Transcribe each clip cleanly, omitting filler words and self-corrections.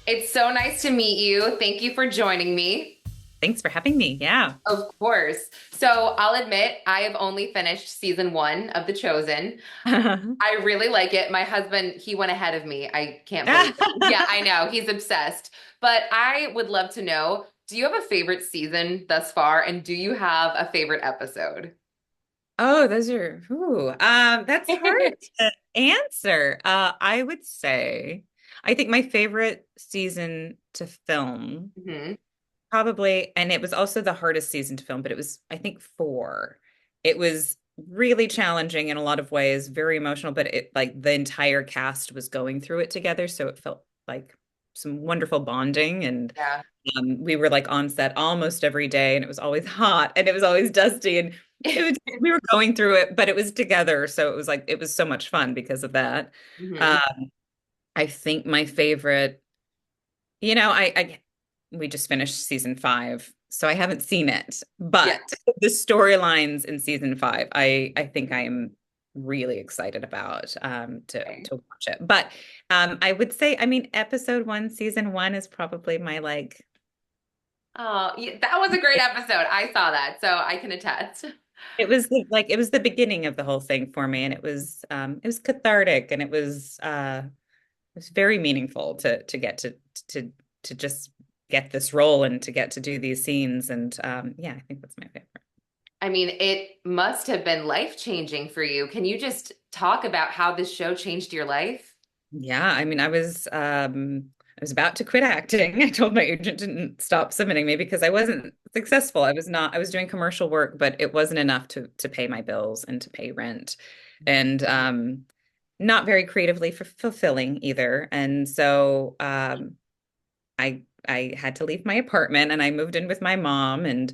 It's so nice to meet you. Thank you for joining me. Thanks for having me. Yeah. Of course. So I'll admit, I have only finished season one of The Chosen. I really like it. My husband, he went ahead of me. I can't believe it. Yeah, I know. He's obsessed. But I would love to know, do you have a favorite season thus far? And do you have a favorite episode? Oh, that's hard to answer. I would say I think my favorite season to film, Mhm. probably, and it was also the hardest season to film, but it was, I think, four. It was really challenging in a lot of ways, very emotional, but it like the entire cast was going through it together, so it felt like some wonderful bonding and Yeah. we were like on set almost every day, and it was always hot and it was always dusty, and we were going through it, but it was together. So it was like it was so much fun because of that. Mhm. Um, I think my favorite, I we just finished season five, so I haven't seen it, Yeah. but the storylines in season five, I think I am really excited about Okay. to watch it. But I would say, I mean, episode one, season one is probably my like Oh, yeah, that was a great episode. I saw that, so I can attest. it was the beginning of the whole thing for me, and it was cathartic, and it was very meaningful to get to to just get this role and to get to do these scenes, and yeah, I think that's my favorite. I mean, it must have been life-changing for you. Can you just talk about how this show changed your life? Yeah, I mean, I was about to quit acting. I told my agent to stop submitting me because I wasn't successful. I was doing commercial work, but it wasn't enough to pay my bills and to pay rent. And not very creatively fulfilling either. And so I had to leave my apartment and I moved in with my mom, and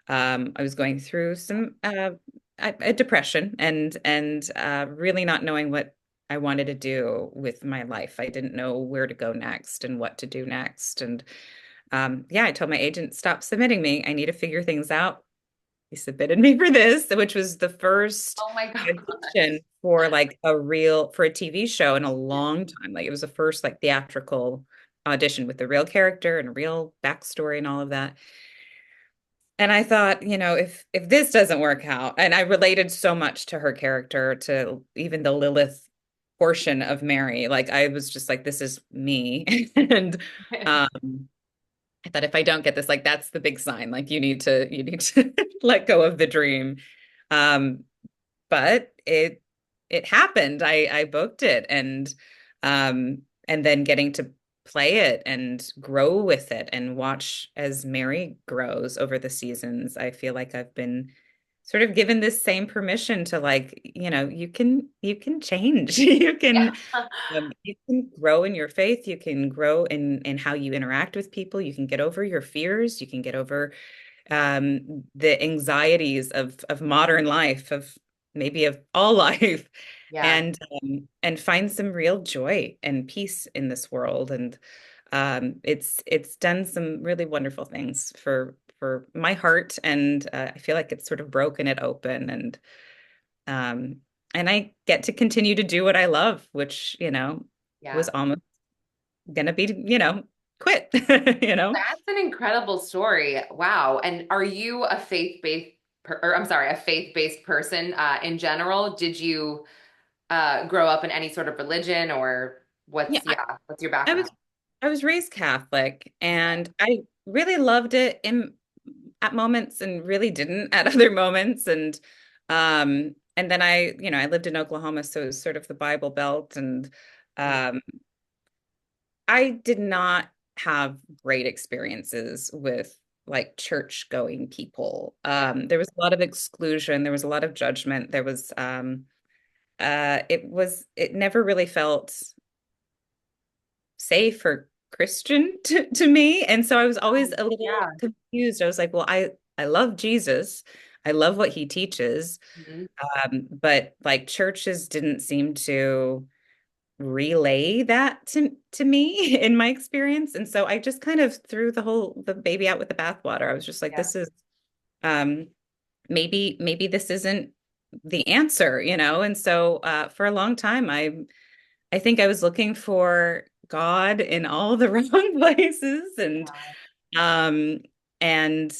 I was going through some a depression and really not knowing what I wanted to do with my life. I didn't know where to go next and what to do next. And yeah, I told my agent, stop submitting me. I need to figure things out. He submitted me for this, which was the first Oh my audition gosh. for like for a TV show in a long time. Like it was the first like theatrical audition with the real character and a real backstory and all of that. And I thought, if this doesn't work out, and I related so much to her character, to even the Lilith portion of Mary, like I was just like, this is me. And I thought if I don't get this, like that's the big sign. Like you need to let go of the dream. Um, but it happened. I booked it, and then getting to play it and grow with it and watch as Mary grows over the seasons. I feel like I've been sort of given this same permission to like, you can change. Yeah. You can grow in your faith, you can grow in how you interact with people, you can get over your fears, you can get over the anxieties of modern life, of maybe of all life, Yeah. and find some real joy and peace in this world. And it's done some really wonderful things for my heart, and I feel like it's sort of broken it open, um, and I get to continue to do what I love, which was Yeah. almost gonna be quit, you know. That's an incredible story. Wow. And are you a faith-based or I'm sorry, a faith-based person in general? Did you grow up in any sort of religion or Yeah, what's your I background? was I was raised Catholic, and I really loved it in at moments and really didn't at other moments. And then I lived in Oklahoma, so it was sort of the Bible Belt, and um I did not have great experiences with like church going people. There was a lot of exclusion, there was a lot of judgment, there was it never really felt safe or Christian to me. And so I was always Oh, a little yeah. confused. I was like, well, I love Jesus. I love what he teaches. Mhm. But like churches didn't seem to relay that to me in my experience. And so I just kind of threw the baby out with the bathwater. I was just like, Yeah. this is um maybe this isn't the answer. And so for a long time I think I was looking for God in all the wrong places, Yeah. um and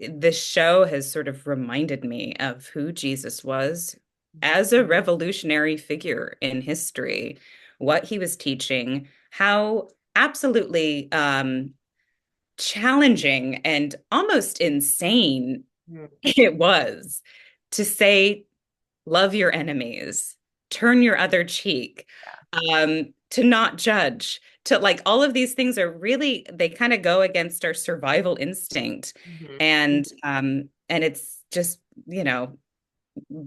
this show has sort of reminded me of who Jesus was as a revolutionary figure in history, what he was teaching, how absolutely challenging and almost insane Mhm. it was to say, love your enemies, turn your other cheek, to not judge, to like all of these things are really, they kind of go against our survival instinct. Mhm. And it's just, you know,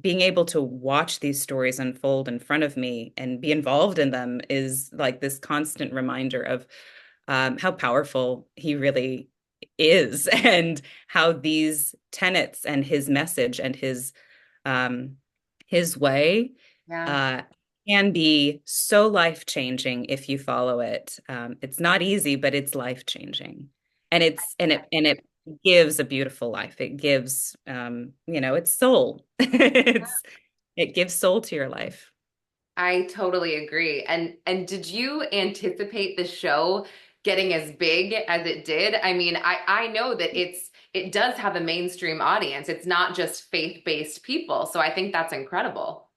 being able to watch these stories unfold in front of me and be involved in them is like this constant reminder of how powerful he really is and how these tenets and his message and um, his way Yeah. uh, can be so life-changing if you follow it. It's not easy, but it's life-changing. And it gives a beautiful life. It gives you know, it's soul. It gives soul to your life. I totally agree. And did you anticipate the show getting as big as it did? I mean, I know that it does have a mainstream audience. It's not just faith-based people. So I think that's incredible.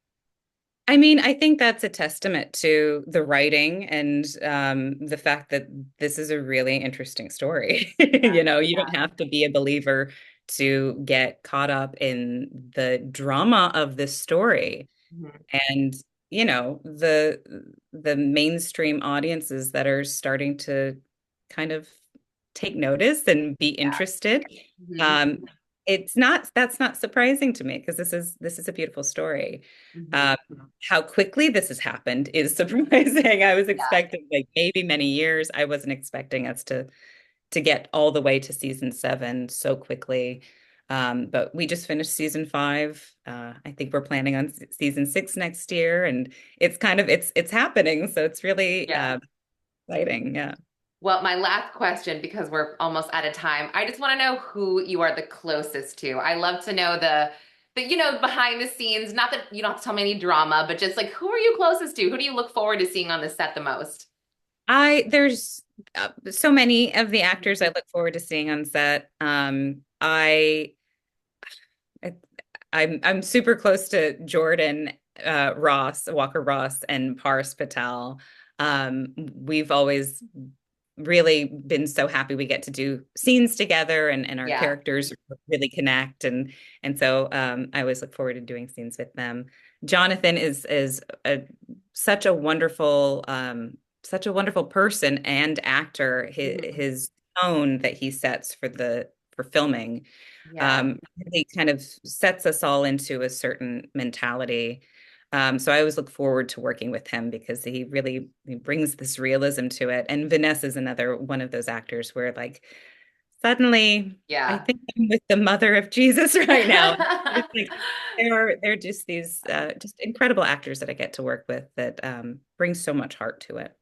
I mean, I think that's a testament to the writing and the fact that this is a really interesting story. You know, you don't have to be a believer to get caught up in the drama of this story. Mhm. And, you know, the mainstream audiences that are starting to kind of take notice and be interested. Mhm. Um, it's not that's not surprising to me because this is a beautiful story. Mhm. Um, how quickly this has happened is surprising. I was Yeah. expecting like maybe many years. I wasn't expecting us to get all the way to season 7 so quickly. But we just finished season 5. I think we're planning on season 6 next year, and it's kind of it's happening. So it's really Yeah. exciting. Yeah. Well, my last question, because we're almost out of time, I just want to know who you are the closest to. I love to know the behind the scenes, not that you don't have to tell me any drama, but just like who are you closest to? Who do you look forward to seeing on the set the most? There's so many of the actors I look forward to seeing on set. I I'm super close to Jordan Walker Ross, and Paris Patel. We've always really been so happy we get to do scenes together, and our Yeah. characters really connect, and so I always look forward to doing scenes with them. Jonathan is such a wonderful person and actor. Mhm. His tone that he sets for filming Yeah. really kind of sets us all into a certain mentality. So I always look forward to working with him because he brings this realism to it. And Vanessa is another one of those actors where like suddenly I Yeah. think I'm with the mother of Jesus right now. It's like they're just these just incredible actors that I get to work with that bring so much heart to it.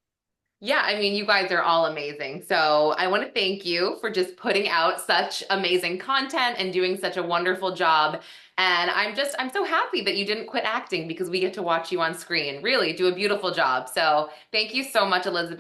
Yeah, I mean, you guys are all amazing. So I want to thank you for just putting out such amazing content and doing such a wonderful job. And I'm so happy that you didn't quit acting because we get to watch you on screen. Really do a beautiful job. So thank you so much, Elizabeth.